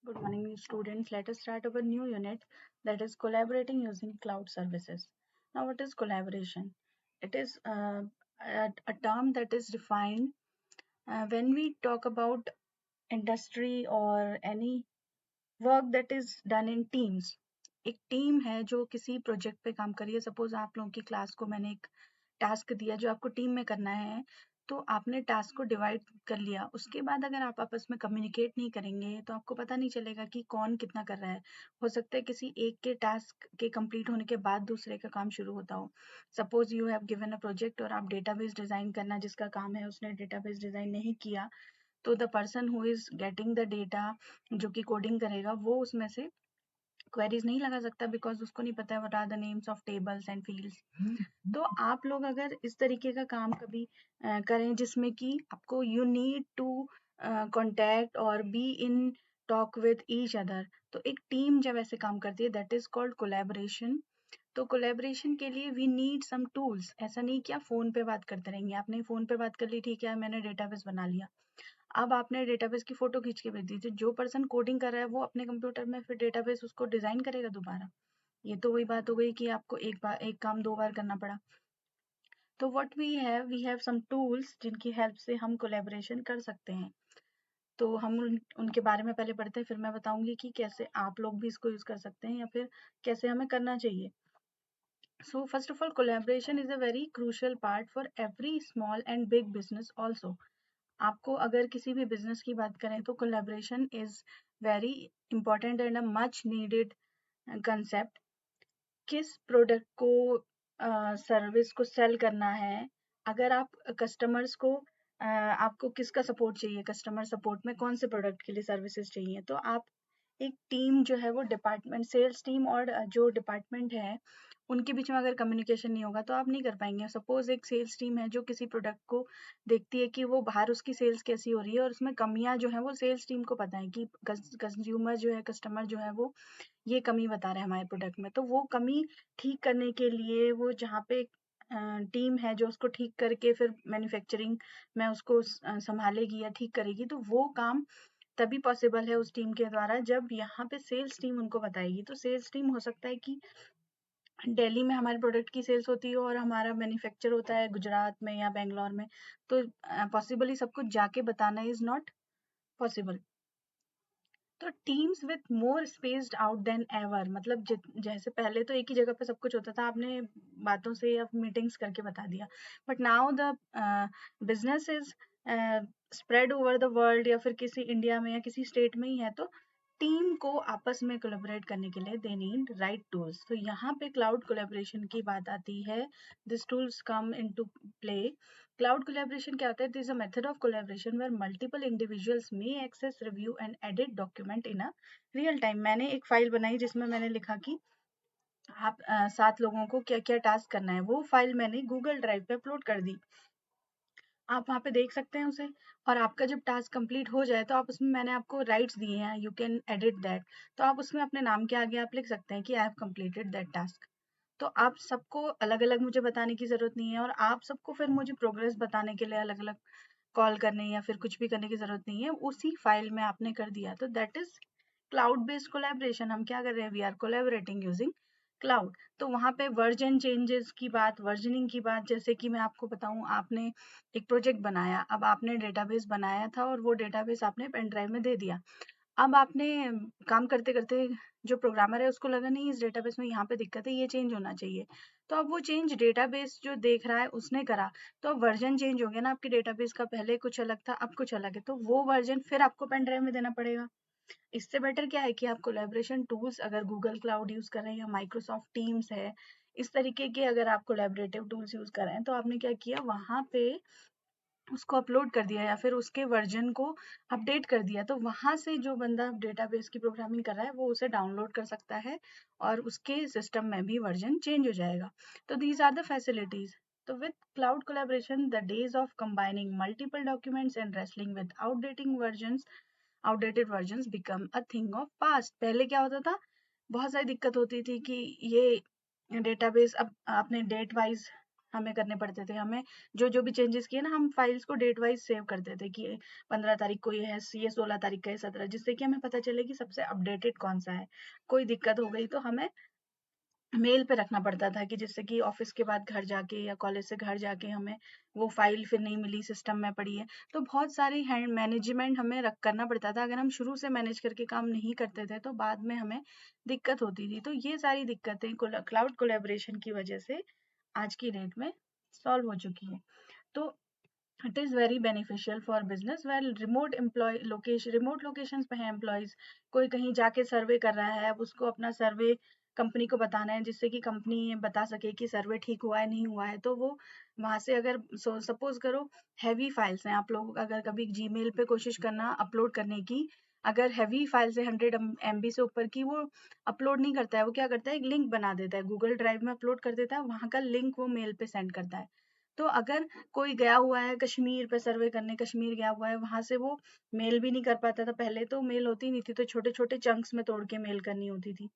Good morning, students. Let us start our new unit, that is collaborating using cloud services. Now, what is collaboration? It is a term that is defined when we talk about industry or any work that is done in teams. एक team है जो किसी project पे काम कर रही है। Suppose आप लोगों की क्लास को मैंने एक टास्क दिया जो आपको टीम में करना है, तो आपने टास्क को डिवाइड कर लिया। उसके बाद अगर आप आपस में कम्युनिकेट नहीं करेंगे तो आपको पता नहीं चलेगा कि कौन कितना कर रहा है। हो सकता है किसी एक के टास्क के कंप्लीट होने के बाद दूसरे का काम शुरू होता हो। Suppose you have given a project और आप डेटाबेस डिजाइन करना जिसका काम है उसने डेटाबेस डिजाइन नहीं किया, तो the person who is getting the data, जो कि कोडिंग करेगा, वो उसमें से क्वेरीज नहीं लगा सकता बिकॉज उसको नहीं पता है what are the names of tables and fields. तो आप लोग अगर इस तरीके का काम कभी करें जिसमें कि आपको यू नीड टू कॉन्टैक्ट और be in talk with each other, तो एक टीम जब ऐसे काम करती है दैट इज कॉल्ड कोलैबोरेशन। तो कोलैबोरेशन के लिए वी नीड सम टूल्स। ऐसा नहीं कि आप फोन पे बात करते रहेंगे। आपने फोन पे बात कर ली, ठीक है, मैंने डेटाबेस बना लिया। अब आपने डेटाबेस की फोटो खींच के भेज दी, तो जो पर्सन कोडिंग कर रहा है वो अपने कंप्यूटर में फिर डेटाबेस उसको डिजाइन करेगा दोबारा। ये तो वही बात हो गई कि आपको एक काम दो बार करना पड़ा। तो what we have some tools जिनकी हेल्प से हम कोलैबोरेशन कर सकते हैं। तो हम उनके बारे में पहले पढ़ते हैं, फिर मैं बताऊंगी कि कैसे आप लोग भी इसको यूज कर सकते हैं या फिर कैसे हमें करना चाहिए। So first of all, collaboration is a very crucial part for every small and big business also. आपको अगर किसी भी बिजनेस की बात करें तो collaboration is very important and a much needed concept. किस प्रोडक्ट को सर्विस को सेल करना है, अगर आप कस्टमर्स को आपको किसका सपोर्ट चाहिए, कस्टमर सपोर्ट में कौन से प्रोडक्ट के लिए सर्विसेज चाहिए, तो आप एक टीम जो है वो डिपार्टमेंट सेल्स टीम और जो डिपार्टमेंट है उनके बीच में अगर कम्युनिकेशन नहीं होगा तो आप नहीं कर पाएंगे। सपोज एक सेल्स टीम है जो किसी प्रोडक्ट को देखती है कि वो बाहर उसकी सेल्स कैसी हो रही है और उसमें कमियां जो है वो सेल्स टीम को पता है कि कंज्यूमर जो है, कस्टमर जो है वो ये कमी बता रहे हैं हमारे प्रोडक्ट में। तो वो कमी ठीक करने के लिए वो जहाँ पे टीम है जो उसको ठीक करके फिर मैन्युफैक्चरिंग में उसको संभालेगी या ठीक करेगी, तो वो काम तभी पॉसिबल है उस टीम के द्वारा जब यहाँ पे सेल्स टीम उनको बताएगी। तो सेल्स टीम हो सकता है कि दिल्ली में हमारे प्रोडक्ट की सेल्स होती है और हमारा मैन्युफैक्चर होता है गुजरात में या बेंगलोर में। तो पॉसिबली सब कुछ जाके बताना इज नॉट पॉसिबल। तो teams with more spaced out then ever, मतलब जैसे पहले तो एक ही जगह पे सब कुछ होता था, आपने बातों से या मीटिंग्स करके बता दिया, but now the business is spread over the world, या फिर किसी इंडिया में या किसी स्टेट में ही है, तो टीम को आपस में कोलैबोरेट करने के लिए दे नीड राइट टूल्स। तो यहाँ पे क्लाउड कोलैबोरेशन की बात आती है। This tools come into play. Cloud collaboration क्या होता है? It is a method of collaboration where multiple individuals may access, review and edit document in a real time. मैंने एक फाइल बनाई जिसमें मैंने लिखा कि आप 7 लोगों को क्या क्या टास्क करना है। वो फाइल मैंने गूगल ड्राइव पे अपलोड कर दी। आप वहाँ पे देख सकते हैं उसे। और आपका जब टास्क कंप्लीट हो जाए तो आप उसमें, मैंने आपको राइट्स दिए हैं, यू कैन एडिट दैट। तो आप उसमें अपने नाम के आगे आप लिख सकते हैं कि I have completed that task. तो आप सबको अलग अलग मुझे बताने की जरूरत नहीं है और आप सबको फिर मुझे प्रोग्रेस बताने के लिए अलग अलग कॉल करने या फिर कुछ भी करने की जरूरत नहीं है। उसी फाइल में आपने कर दिया, तो that is cloud based collaboration. हम क्या कर रहे हैं? We are collaborating using cloud. तो वहां पे वर्जन चेंजेस की बात, वर्जनिंग की बात, जैसे कि मैं आपको बताऊं, आपने एक प्रोजेक्ट बनाया, अब आपने डेटाबेस बनाया था और वो डेटाबेस आपने पेन ड्राइव में दे दिया। अब आपने काम करते करते जो प्रोग्रामर है उसको लगा नहीं, इस डेटाबेस में यहाँ पे दिक्कत है, ये चेंज होना चाहिए। तो अब वो चेंज डेटाबेस जो देख रहा है उसने करा, तो अब वर्जन चेंज हो गया ना आपके डेटाबेस का। पहले कुछ अलग था, अब कुछ अलग है, तो वो वर्जन फिर आपको पेन ड्राइव में देना पड़ेगा। इससे बेटर क्या है कि आप कोलैबोरेशन टूल्स अगर गूगल क्लाउड यूज कर रहे हैं या माइक्रोसॉफ्ट टीम्स है, इस तरीके के अगर आप कोलैबोरेटिव टूल्स यूज कर रहे हैं, तो आपने क्या किया, वहां पे उसको अपलोड कर दिया या फिर उसके वर्जन को अपडेट कर दिया। तो वहां से जो बंदा डेटाबेस की प्रोग्रामिंग कर रहा है वो उसे डाउनलोड कर सकता है और उसके सिस्टम में भी वर्जन चेंज हो जाएगा। तो दीज आर द फैसिलिटीज। तो with cloud collaboration the days of combining multiple documents and wrestling with outdated versions become a thing of past. पहले क्या होता था? बहुत सारी दिक्कत होती थी कि ये डेटाबेस, अब आपने डेट वाइज हमें करने पड़ते थे। हमें जो जो भी चेंजेस किए ना, हम फाइल्स को डेट वाइज सेव करते थे कि 15 तारीख को ये है, ये 16 तारीख का है, 17, जिससे कि हमें पता चले कि सबसे अपडेटेड कौन सा है। कोई दिक्कत हो गई तो हमें मेल पे रखना पड़ता था, कि जिससे कि ऑफिस के बाद घर जाके या कॉलेज से घर जाके हमें वो फाइल फिर नहीं मिली, सिस्टम में पड़ी है। तो बहुत सारी हैंड मैनेजमेंट हमें रख करना पड़ता था। अगर हम शुरू से मैनेज करके काम नहीं करते थे तो बाद में हमें दिक्कत होती थी। तो ये सारी दिक्कतें क्लाउड कोलेबोरेशन की वजह से आज की डेट में सॉल्व हो चुकी है। तो it is very beneficial for business well remote locations पे है एम्प्लॉयज, कोई कहीं जाके सर्वे कर रहा है, अब उसको अपना सर्वे कंपनी को बताना है, जिससे कि कंपनी बता सके कि सर्वे ठीक हुआ है नहीं हुआ है। तो वो वहां से अगर सपोज करो हैवी फाइल्स हैं, आप लोग अगर कभी जीमेल पे कोशिश करना अपलोड करने की, अगर हैवी फाइल्स है 100 MB से ऊपर की, वो अपलोड नहीं करता है। वो क्या करता है, एक लिंक बना देता है, गूगल ड्राइव में अपलोड कर देता है, वहां का लिंक वो मेल पे सेंड करता है। तो अगर कोई गया हुआ है कश्मीर पे सर्वे करने, कश्मीर गया हुआ है, वहां से वो मेल भी नहीं कर पाता था। पहले तो मेल होती नहीं थी, तो छोटे छोटे चंक्स में तोड़ के मेल करनी होती थी।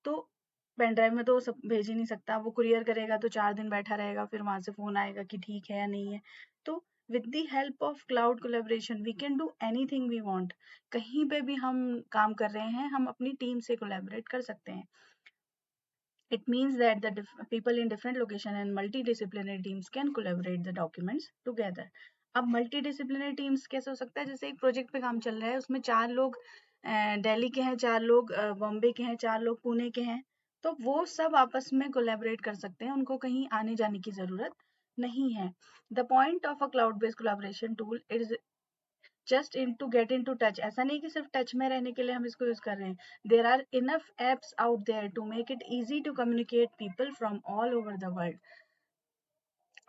तो पेन ड्राइव में तो सब भेज ही नहीं सकता, वो कुरियर करेगा तो 4 दिन बैठा रहेगा, फिर वहां से फोन आएगा कि ठीक है या नहीं है। तो with the help of cloud collaboration we can do anything we want. कहीं पे भी हम काम कर रहे हैं, हम अपनी टीम से कोलेबोरेट कर सकते हैं। It means that the people in different location and multidisciplinary teams can collaborate the documents together. अब मल्टीडिसिप्लिनरी टीम्स कैसे हो सकता है, जैसे एक प्रोजेक्ट पे काम चल रहा है, उसमें 4 लोग दिल्ली के हैं, 4 लोग बॉम्बे के हैं, 4 लोग पुणे के हैं। तो वो सब आपस में कोलैबोरेट कर सकते हैं, उनको कहीं आने जाने की जरूरत नहीं है। The point of a cloud based collaboration tool is just in to get in to touch. ऐसा नहीं कि सिर्फ टच में रहने के लिए हम इसको यूज कर रहे हैं। There are enough apps out there to make it easy to communicate people from all over the world.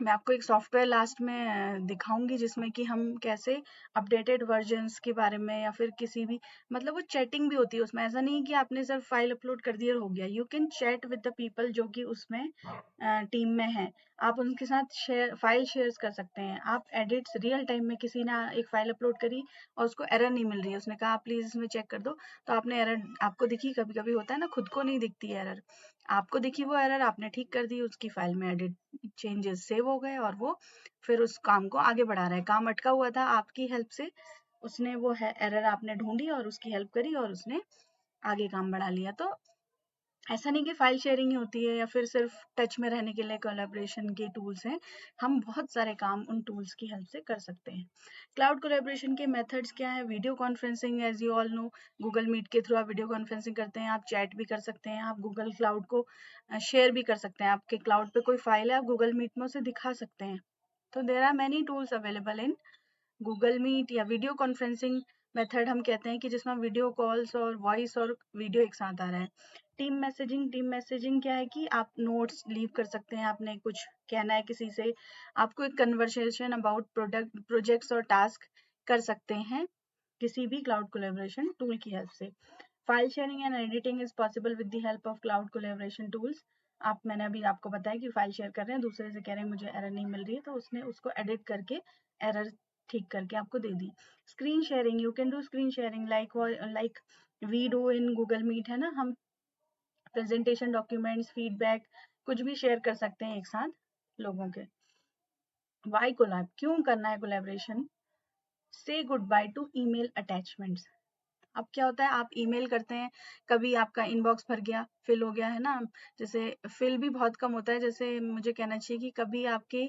मैं आपको एक सॉफ्टवेयर लास्ट में दिखाऊंगी, जिसमें कि हम कैसे अपडेटेड वर्जन्स के बारे में, या फिर किसी भी, मतलब वो चैटिंग भी होती है उसमें। ऐसा नहीं कि आपने सिर्फ फाइल अपलोड कर दी और हो गया। You can chat with the people जो कि उसमें टीम में है। आप उनके साथ फाइल शेयर कर सकते हैं। आप एडिट्स रियल टाइम में, किसी ने एक फाइल अपलोड करी और उसको एरर नहीं मिल रही है, उसने कहा आप प्लीज इसमें चेक कर दो, तो आपने एरर आपको दिखी। कभी कभी होता है ना, खुद को नहीं दिखती एरर, आपको दिखी वो एरर, आपने ठीक कर दी, उसकी फाइल में एडिट चेंजेस सेव हो गए, और वो फिर उस काम को आगे बढ़ा रहा है। काम अटका हुआ था, आपकी हेल्प से उसने वो है एरर आपने ढूंढी और उसकी हेल्प करी और उसने आगे काम बढ़ा लिया। तो ऐसा नहीं कि फाइल शेयरिंग ही होती है या फिर सिर्फ टच में रहने के लिए कोलैबोरेशन के टूल्स हैं। हम बहुत सारे काम उन टूल्स की हेल्प से कर सकते हैं। क्लाउड कोलैबोरेशन के मेथड्स क्या है? Video conferencing, as you all know, Google Meet के थ्रू आप वीडियो कॉन्फ्रेंसिंग करते हैं, आप चैट भी कर सकते हैं, आप गूगल क्लाउड को शेयर भी कर सकते हैं। आपके क्लाउड पे कोई फाइल है, आप गूगल मीट में उसे दिखा सकते हैं। तो there are many tools available in Google Meet. या वीडियो कॉन्फ्रेंसिंग मेथड हम कहते हैं कि जिसमें वीडियो कॉल्स और वॉइस और वीडियो एक साथ आ रहा है। टीम मैसेजिंग क्या है कि आप नोट्स लीव कर सकते हैं, आपने कुछ कहना है किसी से, आपको एक कन्वर्सेशन अबाउट प्रोजेक्ट्स और टास्क कर सकते हैं किसी भी क्लाउड कोलैबोरेशन टूल की हेल्प से। File sharing and editing is possible with the help of cloud collaboration tools. मैंने अभी आपको बताया कि फाइल शेयर कर रहे हैं, दूसरे से कह रहे हैं मुझे एरर नहीं मिल रही है, तो उसने उसको एडिट करके एरर ठीक करके आपको दे दी। Screen sharing, you can do screen sharing like we do in Google Meet, है ना। हम प्रेजेंटेशन, डॉक्यूमेंट्स, फीडबैक कुछ भी शेयर कर सकते हैं एक साथ लोगों के। वाई कोलैब, क्यों करना है कोलैबोरेशन? से good by two email attachments. अब क्या होता है, आप ईमेल करते हैं, कभी आपका इनबॉक्स भर गया, फिल हो गया, है ना। जैसे फिल भी बहुत कम होता है, जैसे मुझे कहना चाहिए कि कभी आपके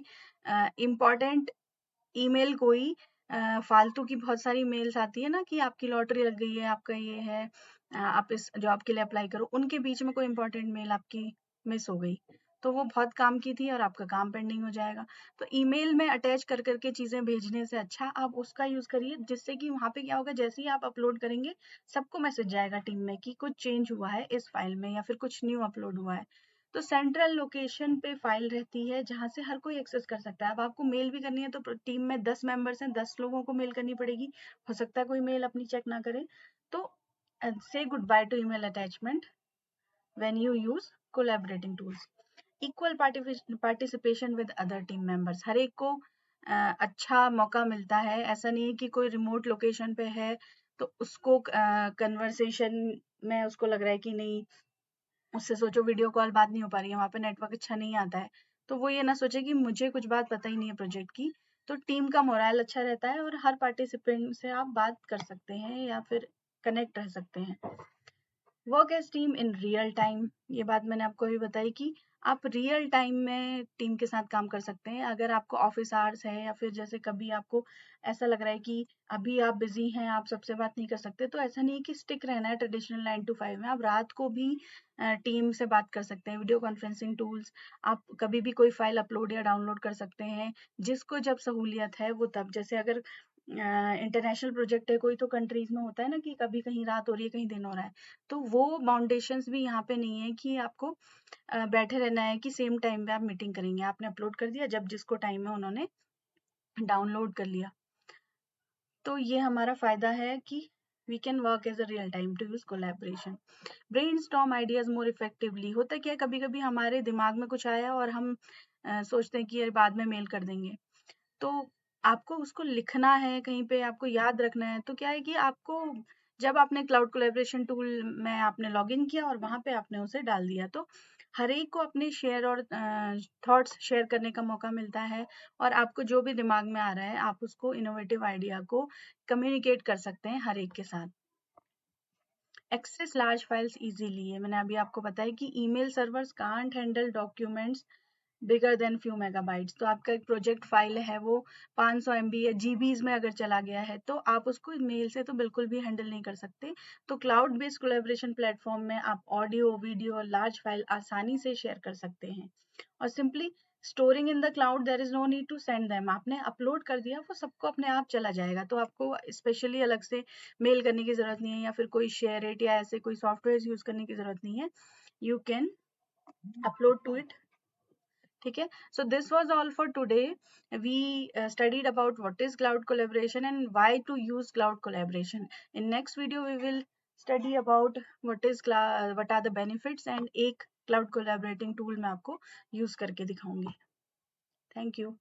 इम्पोर्टेंट ईमेल कोई फालतू की बहुत सारी मेल्स आती है ना, कि आपकी लॉटरी लग गई है, आपका ये है, आप इस जॉब के लिए अप्लाई करो, उनके बीच में कोई इंपॉर्टेंट मेल आपकी मिस हो गई, तो वो बहुत काम की थी और आपका काम पेंडिंग हो जाएगा। तो ईमेल में अटैच कर करके चीजें भेजने से अच्छा आप उसका यूज करिए, जिससे कि वहां पे क्या होगा, जैसे ही आप अपलोड करेंगे सबको मैसेज जाएगा टीम में कि कुछ चेंज हुआ है इस फाइल में, या फिर कुछ न्यू अपलोड हुआ है। तो सेंट्रल लोकेशन पे फाइल रहती है जहां से हर कोई एक्सेस कर सकता है। अब आपको मेल भी करनी है तो टीम में 10 मेंबर्स हैं, 10 लोगों को मेल करनी पड़ेगी, हो सकता है कोई मेल अपनी चेक ना करे। तो say goodbye to email attachment when you use collaborating tools. Equal participation with other team members, हर एक को अच्छा मौका मिलता है। ऐसा नहीं है कि कोई रिमोट लोकेशन पे है तो उसको कन्वर्सेशन में उसको लग रहा है कि नहीं, उससे सोचो वीडियो कॉल बात नहीं हो पा रही है, वहां पे नेटवर्क अच्छा नहीं आता है, तो वो ये ना सोचे कि मुझे कुछ बात पता ही नहीं है प्रोजेक्ट की। तो टीम का मोराल अच्छा रहता है और हर पार्टिसिपेंट से आप बात कर सकते हैं या फिर कनेक्ट रह सकते हैं। Work as team in real time, ये बात मैंने आपको अभी बताई कि आप रियल टाइम में टीम के साथ काम कर सकते हैं। अगर आपको ऑफिस आवर्स है या फिर जैसे कभी आपको ऐसा लग रहा है कि अभी आप बिजी हैं, आप सबसे बात नहीं कर सकते, तो ऐसा नहीं है कि स्टिक रहना है ट्रेडिशनल 9 to 5 में। आप रात को भी टीम से बात कर सकते हैं। वीडियो कॉन्फ्रेंसिंग टूल्स, आप कभी भी कोई फाइल अपलोड या डाउनलोड कर सकते हैं। जिसको जब सहूलियत है वो तब, जैसे अगर इंटरनेशनल प्रोजेक्ट है कोई, तो कंट्रीज में होता है ना कि कभी कहीं रात हो रही है, कहीं दिन हो रहा है। तो वो बाउंडेशंस भी यहाँ पे नहीं है कि आपको बैठे रहना है कि सेम टाइम पे आप मीटिंग करेंगे। आपने अपलोड कर दिया, जब जिसको टाइम है उन्होंने डाउनलोड कर लिया। तो ये हमारा फायदा है कि we can work as a real time to use collaboration. Brainstorm ideas more effectively, होता क्या है कभी कभी हमारे दिमाग में कुछ आया और हम सोचते हैं कि यार बाद में मेल कर देंगे। तो आपको उसको लिखना है कहीं पे, आपको याद रखना है। तो क्या है कि आपको जब आपने क्लाउड कोलैबोरेशन टूल में आपने लॉगिन किया और वहां पे आपने उसे डाल दिया, तो हर एक को अपने शेयर और थॉट्स शेयर करने का मौका मिलता है। और आपको जो भी दिमाग में आ रहा है, आप उसको इनोवेटिव आइडिया को कम्युनिकेट कर सकते हैं हर एक के साथ। एक्सेस लार्ज फाइल्स इजीली है, मैंने अभी आपको बताया कि email servers can't handle documents bigger than few megabytes. तो आपका एक प्रोजेक्ट फाइल है वो 500 MB या जीबीज में अगर चला गया है, तो आप उसको मेल से तो बिल्कुल भी हैंडल नहीं कर सकते। तो क्लाउड बेस्ड कोलैबोरेशन प्लेटफॉर्म में आप ऑडियो, वीडियो और लार्ज फाइल आसानी से शेयर कर सकते हैं। और simply storing in the cloud, there is no need to send them. आपने अपलोड कर दिया, वो सबको अपने आप चला जाएगा। तो आपको स्पेशली अलग से मेल करने की जरूरत नहीं है या फिर कोई शेयर इट या ऐसे कोई सॉफ्टवेयर यूज करने की जरूरत नहीं है। You can upload to it. ठीक है, so this was all for today. We studied about what is cloud collaboration and why to use cloud collaboration. In next video we will study about what are the benefits, and एक cloud collaborating tool मैं आपको use करके दिखाऊंगी। Thank you.